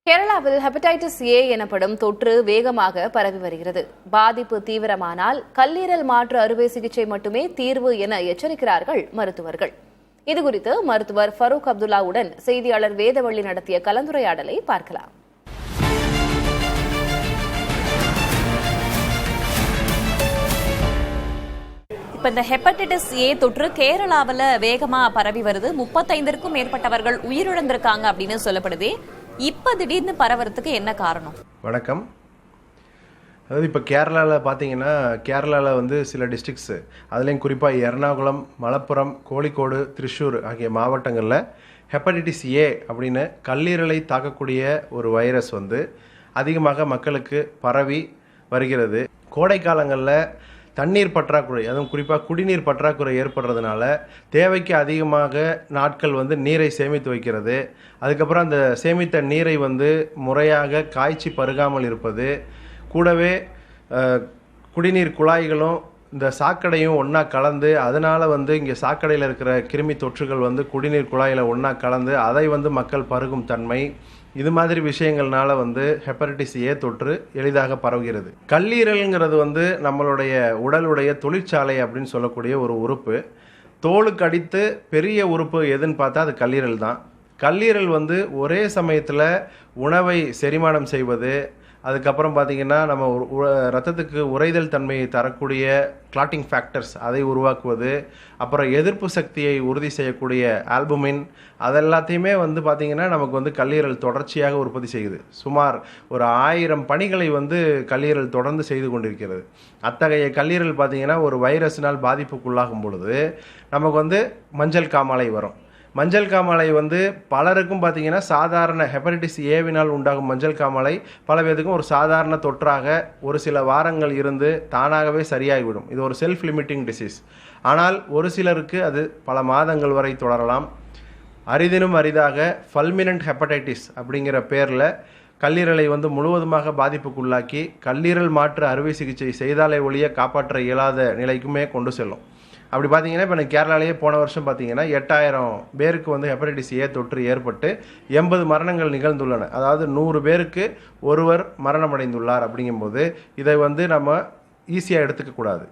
கேரளாவில் ஹெப்படைட்டிஸ் ஏ எனப்படும் தொற்று வேகமாக பரவி வருகிறது. பாதிப்பு தீவிரமானால் கல்லீரல் மாற்று அறுவை சிகிச்சை மட்டுமே தீர்வு என எச்சரிக்கிறார்கள் மருத்துவர்கள். இதுகுறித்து மருத்துவர் ஃபரூக் அப்துல்லாவுடன் செய்தியாளர் வேதவள்ளி நடத்திய கலந்துரையாடலை பார்க்கலாம். இப்ப இந்த ஹெப்படைட்டிஸ் ஏ தொற்று கேரளாவில் வேகமா பரவி வருது. 35க்கும் மேற்பட்டவர்கள் உயிரிழந்திருக்காங்க அப்படின்னு சொல்லப்படுது. இப்ப திடீர்னு பரவறதுக்கு என்ன காரணம்? வணக்கம். அதாவது இப்போ கேரளாவில் பார்த்தீங்கன்னா, கேரளாவில் வந்து சில டிஸ்ட்ரிக்ஸ், அதுலேயும் குறிப்பாக எர்ணாகுளம், மலப்புரம், கோழிக்கோடு, திருச்சூர் ஆகிய மாவட்டங்களில் ஹெப்படைட்டிஸ் ஏ அப்படின்னு கல்லீரலை தாக்கக்கூடிய ஒரு வைரஸ் வந்து அதிகமாக மக்களுக்கு பரவி வருகிறது. கோடை காலங்களில் தண்ணீர் பற்றாக்குறை, அதுவும் குறிப்பாக குடிநீர் பற்றாக்குறை ஏற்படுறதுனால தேவைக்கு அதிகமாக நாட்கள் வந்து நீரை சேமித்து வைக்கிறது. அதுக்கப்புறம் அந்த சேமித்த நீரை வந்து முறையாக காய்ச்சி பருகாமல் இருப்பது, கூடவே குடிநீர் குழாய்களும் இந்த சாக்கடையும் ஒன்றா கலந்து, அதனால் வந்து இங்கே சாக்கடையில் இருக்கிற கிருமி தொற்றுகள் வந்து குடிநீர் குழாயில் ஒன்றா கலந்து அதை வந்து மக்கள் பருகும் தன்மை, இது மாதிரி விஷயங்கள்னால வந்து ஹெப்படைட்டிஸ் ஏ தொற்று எளிதாக பரவுகிறது. கல்லீரல்ங்கிறது வந்து நம்மளுடைய உடலுடைய தொழிற்சாலை அப்படின்னு சொல்லக்கூடிய ஒரு உறுப்பு. தோலுக்கு அடித்து பெரிய உறுப்பு எதுன்னு பார்த்தா அது கல்லீரல் தான். கல்லீரல் வந்து ஒரே சமயத்தில் உணவை செரிமானம் செய்வது, அதுக்கப்புறம் பார்த்திங்கன்னா நம்ம ரத்தத்துக்கு உறைதல் தன்மையை தரக்கூடிய கிளாட்டிங் ஃபேக்டர்ஸ் அதை உருவாக்குவது, அப்புறம் எதிர்ப்பு சக்தியை உறுதி செய்யக்கூடிய ஆல்புமின், அதெல்லாத்தையுமே வந்து பார்த்திங்கன்னா நமக்கு வந்து கல்லீரல் தொடர்ச்சியாக உற்பத்தி செய்யுது. சுமார் ஒரு 1000 பணிகளை வந்து கல்லீரல் தொடர்ந்து செய்து கொண்டிருக்கிறது. அத்தகைய கல்லீரல் பார்த்திங்கன்னா ஒரு வைரஸினால் பாதிப்புக்குள்ளாகும் பொழுது நமக்கு வந்து மஞ்சள் காமாலை வரும். மஞ்சள் காமாலை வந்து பலருக்கும் பார்த்திங்கன்னா சாதாரண ஹெப்படைட்டிஸ் ஏவினால் உண்டாகும் மஞ்சள் காமாலை பல பேருக்கும் ஒரு சாதாரண தொற்றாக ஒரு சில வாரங்கள் இருந்து தானாகவே சரியாகிவிடும். இது ஒரு செல்ஃப் லிமிட்டிங் டிசீஸ். ஆனால் ஒரு சிலருக்கு அது பல மாதங்கள் வரை தொடரலாம். அரிதினும் அரிதாக ஃபல்மினன்ட் ஹெப்படைட்டிஸ் அப்படிங்கிற பேரில் கல்லீரலை வந்து முழுவதுமாக பாதிப்புக்குள்ளாக்கி கல்லீரல் மாற்று அறுவை சிகிச்சை செய்தாலே ஒழிய காப்பாற்ற இயலாத நிலைக்குமே கொண்டு செல்லும். அப்படி பார்த்தீங்கன்னா இப்போ எனக்கு கேரளாலேயே போன வருஷம் பார்த்தீங்கன்னா 8000 பேருக்கு வந்து ஹெப்படைட்டிஸ் ஏ தொற்று ஏற்பட்டு 80 மரணங்கள் நிகழ்ந்துள்ளன. அதாவது 100 பேருக்கு ஒருவர் மரணமடைந்துள்ளார். அப்படிங்கும்போது இதை வந்து நம்ம ஈஸியாக எடுத்துக்கக்கூடாது.